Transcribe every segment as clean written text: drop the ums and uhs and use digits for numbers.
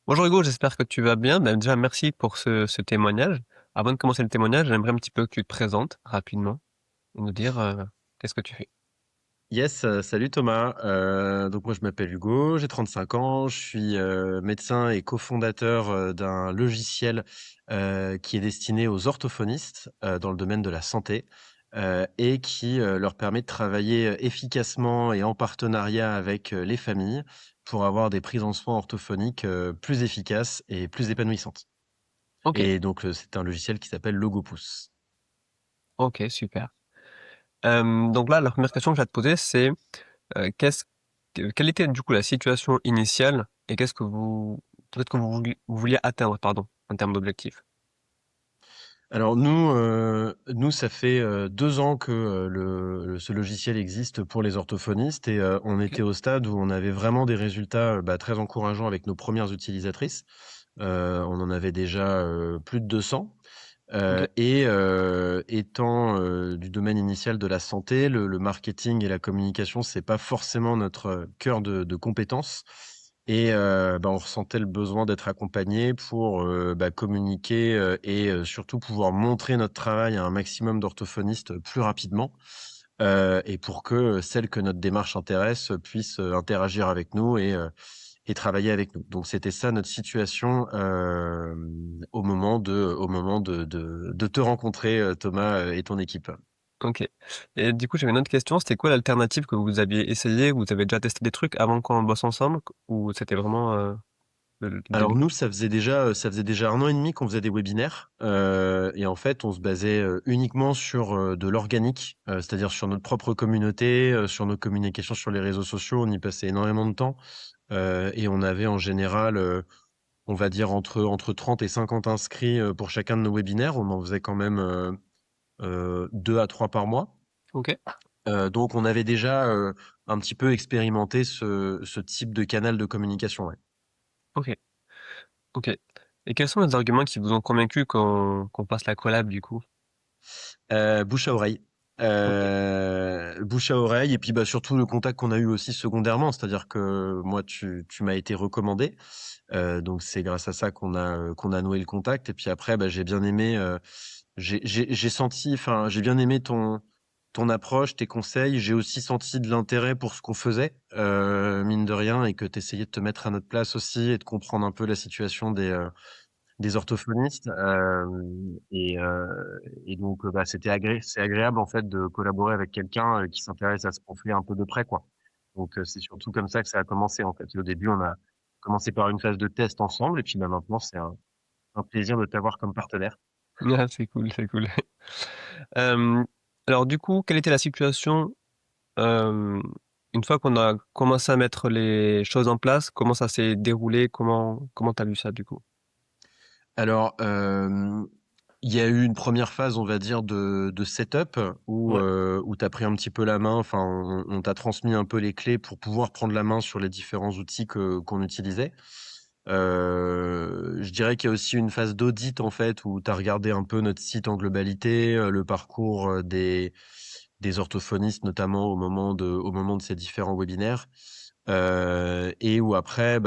Bonjour Hugo, j'espère que tu vas bien. Ben, déjà, merci pour ce témoignage. Avant de commencer le témoignage, j'aimerais un petit peu que tu te présentes rapidement et nous dire qu'est-ce que tu fais. Yes, salut Thomas. Donc moi je m'appelle Hugo, j'ai 35 ans, je suis médecin et cofondateur d'un logiciel qui est destiné aux orthophonistes dans le domaine de la santé et qui leur permet de travailler efficacement et en partenariat avec les familles pour avoir des prises en soins orthophoniques plus efficaces et plus épanouissantes. Ok, Et donc c'est un logiciel qui s'appelle Logopousse. ok, super. Donc là, la première question que j'ai à te poser, c'est quelle était du coup la situation initiale et qu'est-ce que peut-être que vous vouliez atteindre, pardon, en termes d'objectifs. Alors nous ça fait 2 ans que ce logiciel existe pour les orthophonistes et on Ok, était au stade où on avait vraiment des résultats très encourageants avec nos premières utilisatrices. On en avait déjà plus de 200. ok, Et étant du domaine initial de la santé, le marketing et la communication, c'est pas forcément notre cœur de compétences. Et on ressentait le besoin d'être accompagné pour communiquer et surtout pouvoir montrer notre travail à un maximum d'orthophonistes plus rapidement. Et pour que celles que notre démarche intéresse puissent interagir avec nous et travailler avec nous. Donc c'était ça notre situation au moment de te rencontrer, Thomas, et ton équipe. ok. Et du coup, j'avais une autre question. C'était quoi l'alternative que vous aviez essayé? Vous avez déjà testé des trucs avant qu'on bosse ensemble ou c'était vraiment le Alors début? nous, ça faisait déjà 1 an et demi qu'on faisait des webinaires, et en fait, on se basait uniquement sur de l'organique, c'est-à-dire sur notre propre communauté, sur nos communications sur les réseaux sociaux. On y passait énormément de temps, et on avait en général, on va dire entre 30 et 50 inscrits pour chacun de nos webinaires. On en faisait quand même 2 à 3 par mois. Ok, Donc on avait déjà, un petit peu expérimenté ce type de canal de communication, ouais. ok. Ok. Et quels sont les arguments qui vous ont convaincu qu'on fasse la collab du coup? Bouche à oreille. Ok. Bouche à oreille et puis, surtout le contact qu'on a eu aussi secondairement. C'est-à-dire que moi tu m'as été recommandé, donc c'est grâce à ça qu'on a noué le contact et puis après, j'ai bien aimé, j'ai senti enfin, j'ai bien aimé ton approche, tes conseils. J'ai aussi senti de l'intérêt pour ce qu'on faisait, mine de rien et que tu essayais de te mettre à notre place aussi et de comprendre un peu la situation des orthophonistes, et donc c'est agréable en fait de collaborer avec quelqu'un, qui s'intéresse à ce qu'on fait un peu de près, quoi. Donc c'est surtout comme ça que ça a commencé, en fait. Au début, on a commencé par une phase de test ensemble et puis, maintenant, c'est un plaisir de t'avoir comme partenaire. Ah, c'est cool, c'est cool. Euh, alors du coup, quelle était la situation euh, une fois qu'on a commencé à mettre les choses en place? Comment ça s'est déroulé? Comment t'as vu ça du coup? Alors, il y a eu une première phase, on va dire, de setup où, Ouais. où tu as pris un petit peu la main, enfin, on t'a transmis un peu les clés pour pouvoir prendre la main sur les différents outils qu'on utilisait. Je dirais qu'il y a aussi une phase d'audit, en fait, où tu as regardé un peu notre site en globalité, le parcours, des orthophonistes, notamment au moment de ces différents webinaires. Et où après,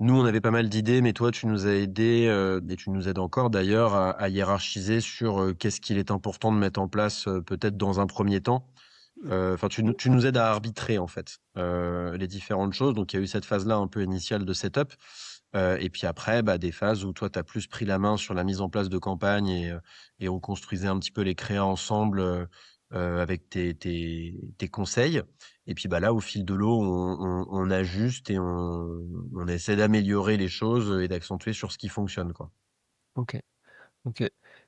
nous, on avait pas mal d'idées, mais toi, tu nous as aidé, et tu nous aides encore d'ailleurs à hiérarchiser sur qu'est-ce qu'il est important de mettre en place, peut-être dans un premier temps. Enfin, tu nous aides à arbitrer en fait les différentes choses. Donc, il y a eu cette phase-là un peu initiale de setup, et puis après, des phases où toi, tu as plus pris la main sur la mise en place de campagnes et on construisait un petit peu les créas ensemble avec tes conseils. Et puis là, au fil de l'eau, on ajuste et on essaie d'améliorer les choses et d'accentuer sur ce qui fonctionne, quoi. Ok. Ok.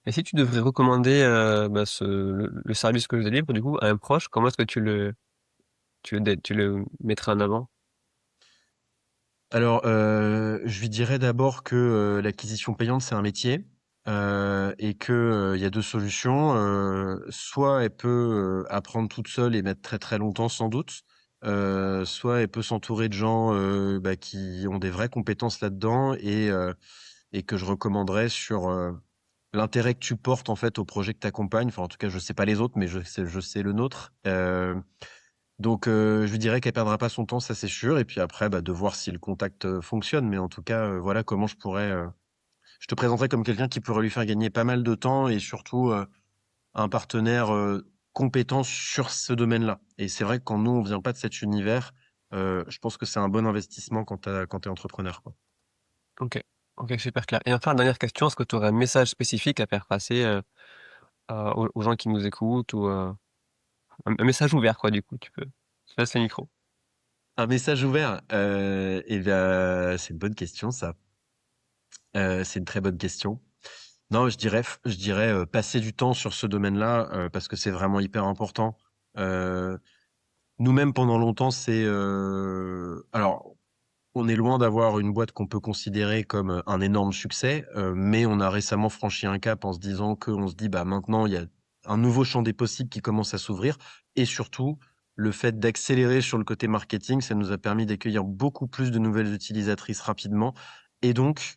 Et si tu devrais recommander le service que je délivre du coup à un proche, comment est-ce que tu le mettrais en avant? Alors, je lui dirais d'abord que l'acquisition payante, c'est un métier, et que il y a 2 solutions. Soit elle peut apprendre toute seule et mettre très, très longtemps sans doute, soit elle peut s'entourer de gens qui ont des vraies compétences là-dedans et que je recommanderais sur l'intérêt que tu portes en fait au projet que tu accompagnes. Enfin, en tout cas, je sais pas les autres, mais je sais le nôtre. Donc, je lui dirais qu'elle perdra pas son temps, ça c'est sûr. Et puis après, bah, de voir si le contact fonctionne. Mais en tout cas, voilà comment je pourrais. Je te présenterai comme quelqu'un qui pourrait lui faire gagner pas mal de temps et surtout un partenaire compétent sur ce domaine-là. Et c'est vrai que quand nous, on vient pas de cet univers, je pense que c'est un bon investissement quand t'es entrepreneur, quoi. Ok, ok, super clair. Et enfin, dernière question, est-ce que tu aurais un message spécifique à faire passer aux gens qui nous écoutent ou un message ouvert, quoi, du coup, tu peux. Je te laisse le micro. Un message ouvert, et bien, c'est une bonne question, ça. C'est une très bonne question. Non, je dirais passer du temps sur ce domaine-là parce que c'est vraiment hyper important. Euh, Nous-mêmes, pendant longtemps, alors, on est loin d'avoir une boîte qu'on peut considérer comme un énorme succès, mais on a récemment franchi un cap en se disant qu'on se dit, bah maintenant, il y a un nouveau champ des possibles qui commence à s'ouvrir. Et surtout, le fait d'accélérer sur le côté marketing, ça nous a permis d'accueillir beaucoup plus de nouvelles utilisatrices rapidement. Et donc,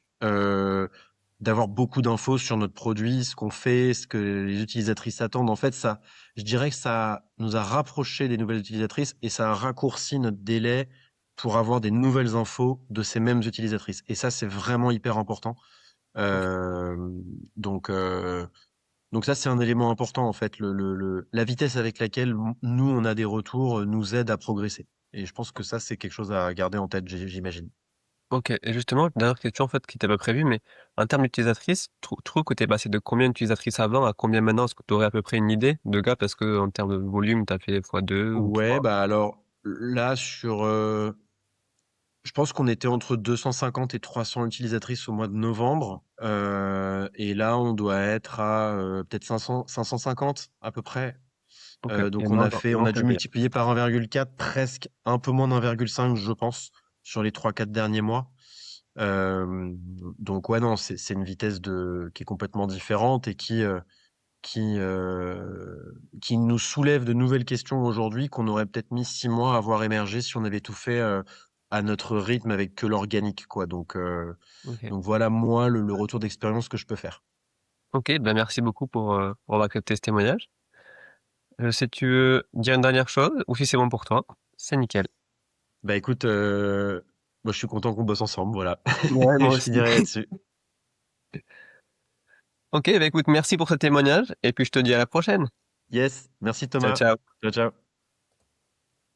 d'avoir beaucoup d'infos sur notre produit, ce qu'on fait, ce que les utilisatrices attendent. En fait, ça, je dirais que ça nous a rapprochés des nouvelles utilisatrices et ça a raccourci notre délai pour avoir des nouvelles infos de ces mêmes utilisatrices. Et ça, c'est vraiment hyper important. Ok, Euh, donc, donc ça, c'est un élément important en fait. La vitesse avec laquelle nous on a des retours nous aide à progresser. Et je pense que ça, c'est quelque chose à garder en tête, j'imagine. ok. Et justement, dernière question, en fait, qui n'était pas prévue, mais en termes d'utilisatrices, tu trouves que t'es passé de combien d'utilisatrices avant à combien maintenant? Est-ce que tu aurais à peu près une idée de gars? Parce que en termes de volume, tu as fait x2 ou Ouais, 3. bah alors là je pense qu'on était entre 250 et 300 utilisatrices au mois de novembre. Et là, on doit être à peut-être 550 à peu près. Ok. Et Donc on non, a c'est dû bien. multiplier par 1,4, presque un peu moins d'1,5, je pense, sur les 3-4 derniers mois. Euh, donc ouais, non, c'est une vitesse qui est complètement différente et qui, euh, qui nous soulève de nouvelles questions aujourd'hui qu'on aurait peut-être mis 6 mois à voir émerger si on avait tout fait à notre rythme avec que l'organique, quoi. Ok. Donc voilà, moi, le retour d'expérience que je peux faire. Ok, ben merci beaucoup pour avoir accepté ce témoignage. Si tu veux dire une dernière chose, ou si c'est bon pour toi, c'est nickel. Bah écoute, moi je suis content qu'on bosse ensemble, voilà. Ouais, Je moi aussi. finirai là-dessus. Ok, bah écoute, merci pour ce témoignage, et puis je te dis à la prochaine. Yes, merci Ciao, Thomas. ciao. Ciao, ciao.